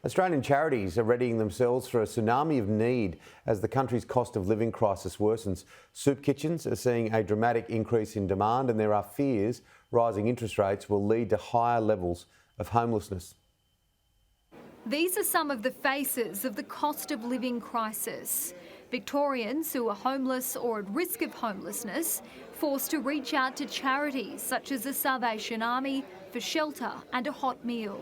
Australian charities are readying themselves for a tsunami of need as the country's cost of living crisis worsens. Soup kitchens are seeing a dramatic increase in demand, and there are fears rising interest rates will lead to higher levels of homelessness. These are some of the faces of the cost of living crisis. Victorians who are homeless or at risk of homelessness forced to reach out to charities such as the Salvation Army for shelter and a hot meal.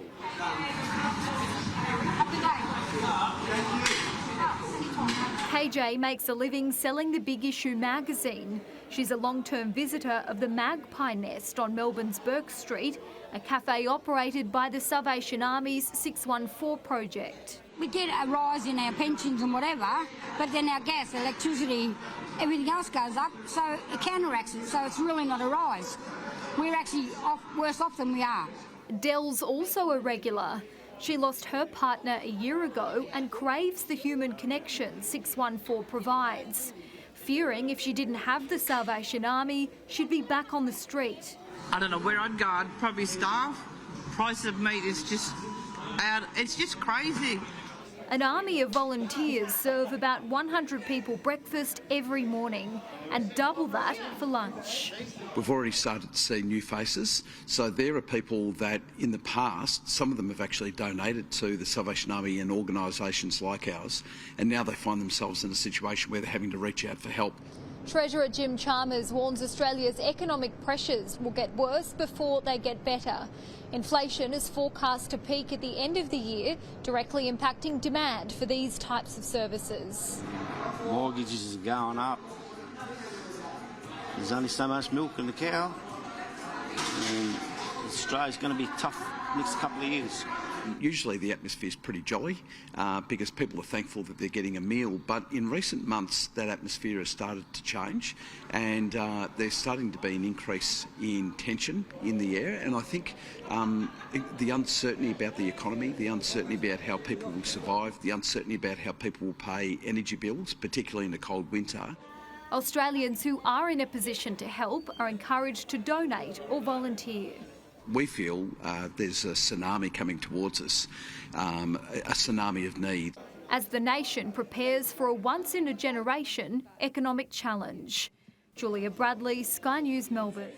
KJ makes a living selling the Big Issue magazine. She's a long-term visitor of the Magpie Nest on Melbourne's Burke Street, a cafe operated by the Salvation Army's 614 project. We get a rise in our pensions and whatever, but then our gas, electricity, everything else goes up, so it counteracts it, so it's really not a rise. We're actually worse off than we are. Dell's also a regular. She lost her partner a year ago and craves the human connection 614 provides, fearing if she didn't have the Salvation Army, she'd be back on the street. I don't know where I'd go. I'd probably starve. Price of meat is just out. It's just crazy. An army of volunteers serve about 100 people breakfast every morning and double that for lunch. We've already started to see new faces. So there are people that in the past, some of them have actually donated to the Salvation Army and organisations like ours, and now they find themselves in a situation where they're having to reach out for help. Treasurer Jim Chalmers warns Australia's economic pressures will get worse before they get better. Inflation is forecast to peak at the end of the year, directly impacting demand for these types of services. Mortgages are going up. There's only so much milk in the cow, and Australia's going to be tough next couple of years. Usually the atmosphere is pretty jolly because people are thankful that they're getting a meal, but in recent months that atmosphere has started to change, and there's starting to be an increase in tension in the air, and I think the uncertainty about the economy, the uncertainty about how people will survive, the uncertainty about how people will pay energy bills, particularly in a cold winter. Australians who are in a position to help are encouraged to donate or volunteer. We feel there's a tsunami coming towards us, a tsunami of need. As the nation prepares for a once-in-a-generation economic challenge. Julia Bradley, Sky News, Melbourne.